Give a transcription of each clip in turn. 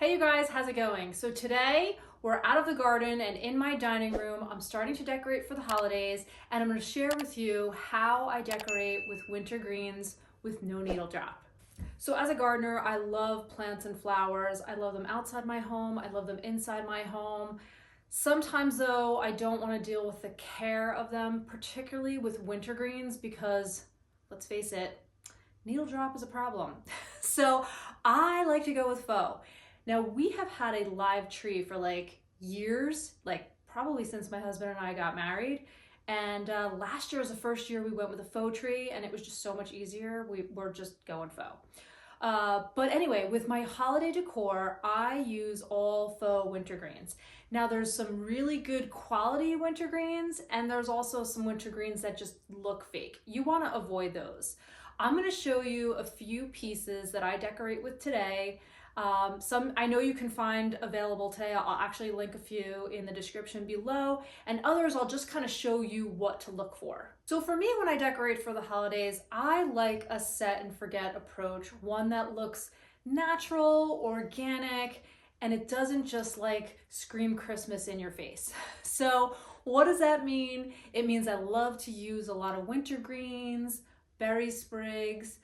Hey you guys, how's it going? So today we're out of the garden and in my dining room. I'm starting to decorate for the holidays and I'm going to share with you how I decorate with winter greens with no needle drop. So as a gardener, I love plants and flowers. I love them outside my home. I love them inside my home. Sometimes though, I don't want to deal with the care of them, particularly with winter greens because let's face it, needle drop is a problem. So I like to go with faux. Now we have had a live tree for like years, like probably since my husband and I got married. And last year was the first year we went with a faux tree and it was just so much easier. We're just going faux. But anyway, with my holiday decor, I use all faux winter greens. Now there's some really good quality winter greens and there's also some winter greens that just look fake. You want to avoid those. I'm going to show you a few pieces that I decorate with today. Some I know you can find available today. I'll actually link a few in the description below, and others I'll just kind of show you what to look for. So for me, when I decorate for the holidays, I like a set and forget approach, one that looks natural, organic, and it doesn't just like scream Christmas in your face. So what does that mean? It means I love to use a lot of winter greens, berry sprigs,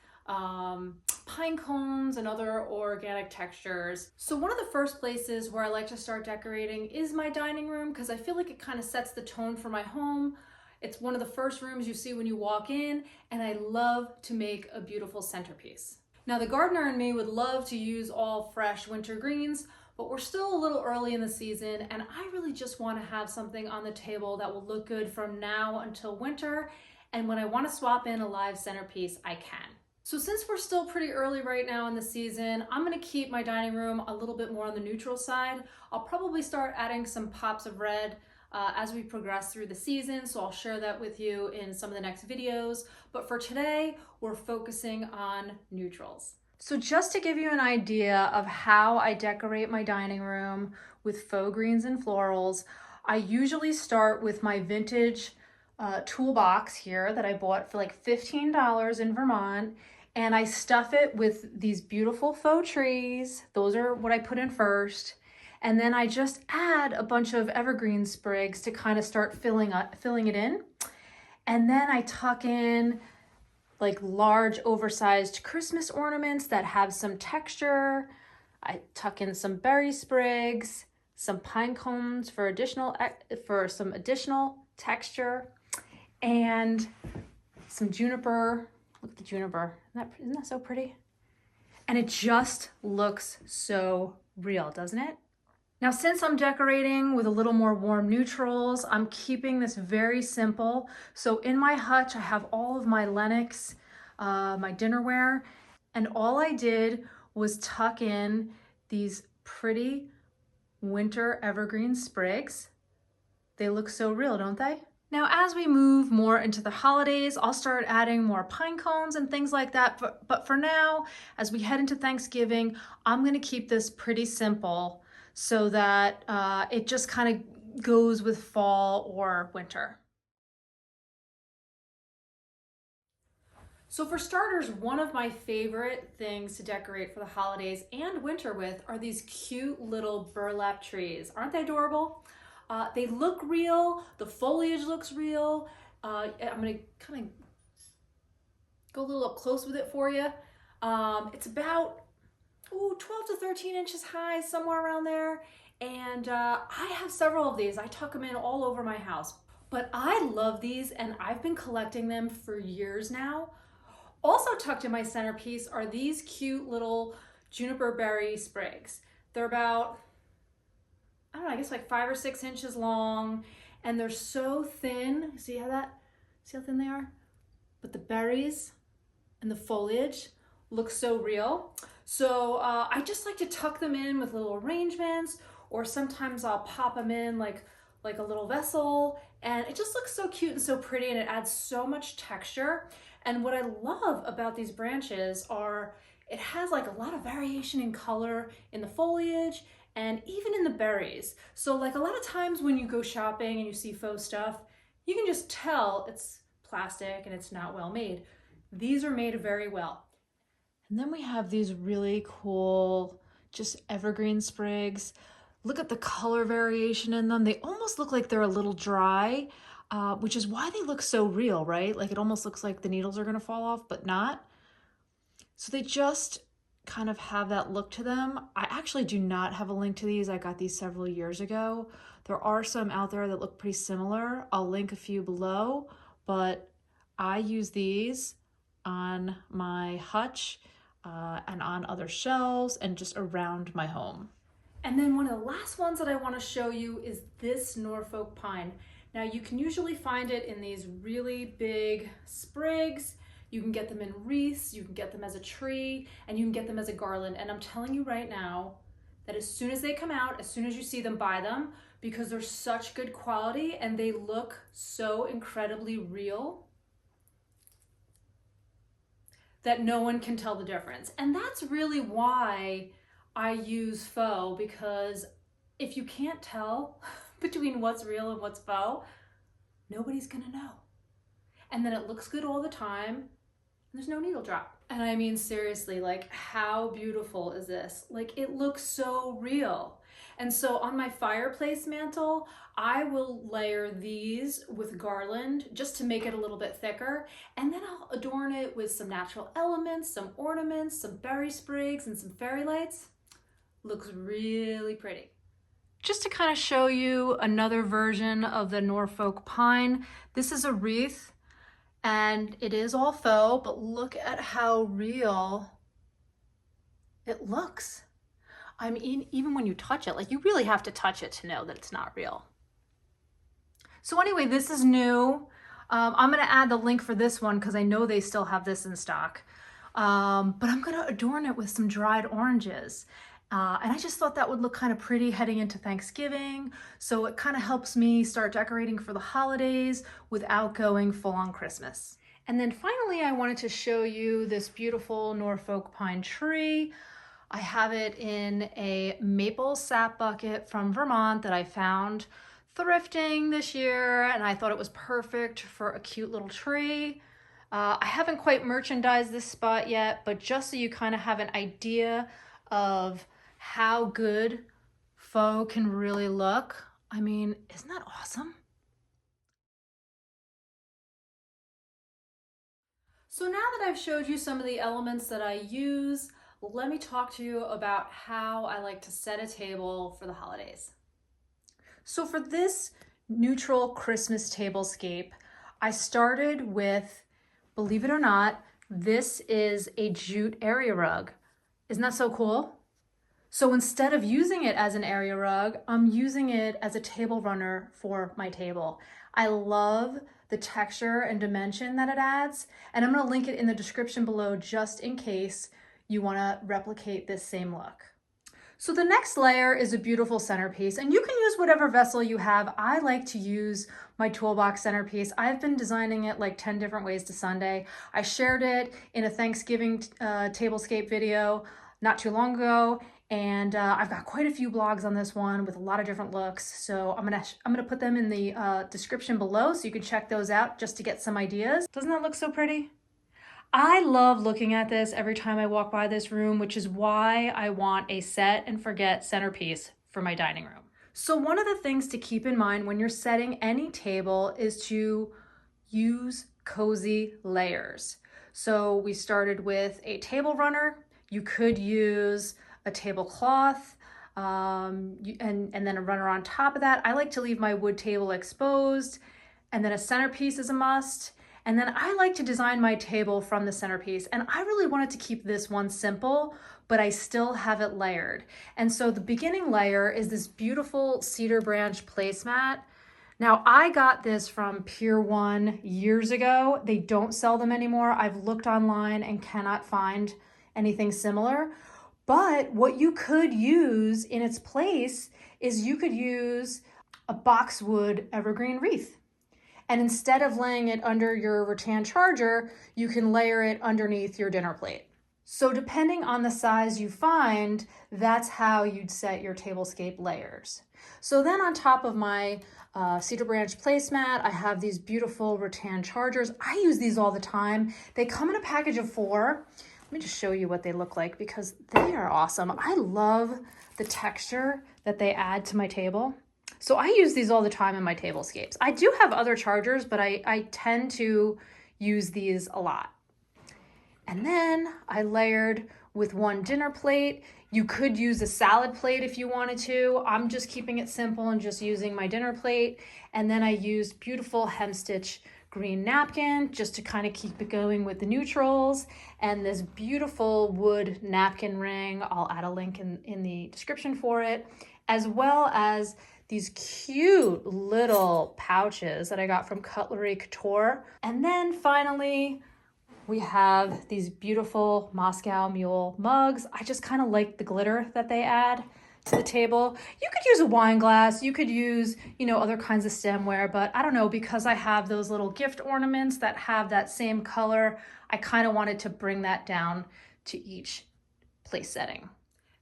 pine cones, and other organic textures. So one of the first places where I like to start decorating is my dining room because I feel like it kind of sets the tone for my home. It's one of the first rooms you see when you walk in, and I love to make a beautiful centerpiece. Now the gardener in me would love to use all fresh winter greens, but we're still a little early in the season and I really just want to have something on the table that will look good from now until winter. And when I want to swap in a live centerpiece, I can. So since we're still pretty early right now in the season, I'm going to keep my dining room a little bit more on the neutral side. I'll probably start adding some pops of red as we progress through the season, so I'll share that with you in some of the next videos. But for today, we're focusing on neutrals. So just to give you an idea of how I decorate my dining room with faux greens and florals, I usually start with my vintage toolbox here that I bought for like $15 in Vermont, and I stuff it with these beautiful faux trees. Those are what I put in first, and then I just add a bunch of evergreen sprigs to kind of start filling it in, and then I tuck in like large oversized Christmas ornaments that have some texture. I tuck in some berry sprigs, some pine cones for some additional texture, and some juniper. Look at the juniper. Isn't that so pretty? And it just looks so real, doesn't it? Now, since I'm decorating with a little more warm neutrals, I'm keeping this very simple. So in my hutch, I have all of my Lennox, my dinnerware, and all I did was tuck in these pretty winter evergreen sprigs. They look so real, don't they? Now, as we move more into the holidays, I'll start adding more pine cones and things like that. But for now, as we head into Thanksgiving, I'm going to keep this pretty simple so that it just kind of goes with fall or winter. So for starters, one of my favorite things to decorate for the holidays and winter with are these cute little burlap trees. Aren't they adorable? They look real, the foliage looks real. I'm gonna kind of go a little up close with it for you. It's about 12 to 13 inches high, somewhere around there. And I have several of these. I tuck them in all over my house. But I love these and I've been collecting them for years now. Also tucked in my centerpiece are these cute little juniper berry sprigs. They're about, I don't know, I guess like 5 or 6 inches long, and they're so thin. See how thin they are? But the berries and the foliage look so real. So I just like to tuck them in with little arrangements, or sometimes I'll pop them in like a little vessel, and it just looks so cute and so pretty, and it adds so much texture. And what I love about these branches are it has like a lot of variation in color in the foliage and even in the berries. So like a lot of times when you go shopping and you see faux stuff, you can just tell it's plastic and it's not well made. These are made very well. And then we have these really cool just evergreen sprigs. Look at the color variation in them. They almost look like they're a little dry, which is why they look so real, right? Like it almost looks like the needles are gonna fall off, but not. So they just kind of have that look to them. I actually do not have a link to these. I got these several years ago. There are some out there that look pretty similar. I'll link a few below, but I use these on my hutch and on other shelves and just around my home. And then one of the last ones that I want to show you is this Norfolk pine. Now you can usually find it in these really big sprigs. You can get them in wreaths, you can get them as a tree, and you can get them as a garland. And I'm telling you right now that as soon as they come out, as soon as you see them, buy them, because they're such good quality and they look so incredibly real that no one can tell the difference. And that's really why I use faux, because if you can't tell between what's real and what's faux, nobody's gonna know. And then it looks good all the time. There's no needle drop. And I mean, seriously, like how beautiful is this? Like it looks so real. And so on my fireplace mantle, I will layer these with garland just to make it a little bit thicker. And then I'll adorn it with some natural elements, some ornaments, some berry sprigs, and some fairy lights. Looks really pretty. Just to kind of show you another version of the Norfolk pine, this is a wreath. And it is all faux, but look at how real it looks. I mean, even when you touch it, like you really have to touch it to know that it's not real. So anyway, this is new. I'm gonna add the link for this one because I know they still have this in stock. But I'm gonna adorn it with some dried oranges. And I just thought that would look kind of pretty heading into Thanksgiving. So it kind of helps me start decorating for the holidays without going full on Christmas. And then finally, I wanted to show you this beautiful Norfolk pine tree. I have it in a maple sap bucket from Vermont that I found thrifting this year. And I thought it was perfect for a cute little tree. I haven't quite merchandised this spot yet, but just so you kind of have an idea of how good faux can really look. I mean, isn't that awesome? So now that I've showed you some of the elements that I use, let me talk to you about how I like to set a table for the holidays. So for this neutral Christmas tablescape, I started with, believe it or not, this is a jute area rug. Isn't that so cool? So instead of using it as an area rug, I'm using it as a table runner for my table. I love the texture and dimension that it adds, and I'm gonna link it in the description below just in case you wanna replicate this same look. So the next layer is a beautiful centerpiece, and you can use whatever vessel you have. I like to use my toolbox centerpiece. I've been designing it like 10 different ways to Sunday. I shared it in a Thanksgiving tablescape video not too long ago, and I've got quite a few blogs on this one with a lot of different looks. So I'm gonna put them in the description below so you can check those out just to get some ideas. Doesn't that look so pretty? I love looking at this every time I walk by this room, which is why I want a set and forget centerpiece for my dining room. So one of the things to keep in mind when you're setting any table is to use cozy layers. So we started with a table runner. You could use a tablecloth and then a runner on top of that. I like to leave my wood table exposed, and then a centerpiece is a must. And then I like to design my table from the centerpiece, and I really wanted to keep this one simple, but I still have it layered. And so the beginning layer is this beautiful cedar branch placemat. Now I got this from Pier 1 years ago. They don't sell them anymore. I've looked online and cannot find anything similar. But what you could use in its place is you could use a boxwood evergreen wreath. And instead of laying it under your rattan charger, you can layer it underneath your dinner plate. So depending on the size you find, that's how you'd set your tablescape layers. So then on top of my cedar branch placemat, I have these beautiful rattan chargers. I use these all the time. They come in a package of 4. me just show you what they look like because they are awesome. I love the texture that they add to my table. So I use these all the time in my tablescapes. I do have other chargers, but I tend to use these a lot. And then I layered with one dinner plate. You could use a salad plate if you wanted to. I'm just keeping it simple and just using my dinner plate. And then I used beautiful hemstitch green napkin just to kind of keep it going with the neutrals, and this beautiful wood napkin ring. I'll add a link in the description for it, as well as these cute little pouches that I got from Cutlery Couture. And then finally, we have these beautiful Moscow Mule mugs. I just kind of like the glitter that they add to the table. You could use a wine glass, you could use, other kinds of stemware, but I don't know, because I have those little gift ornaments that have that same color, I kind of wanted to bring that down to each place setting.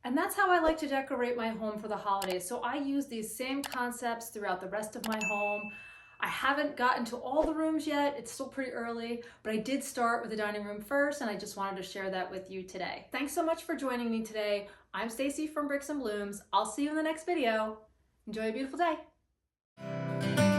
And that's how I like to decorate my home for the holidays. So I use these same concepts throughout the rest of my home. I haven't gotten to all the rooms yet. It's still pretty early, but I did start with the dining room first, and I just wanted to share that with you today. Thanks so much for joining me today. I'm Stacy from Bricks and Blooms. I'll see you in the next video. Enjoy a beautiful day.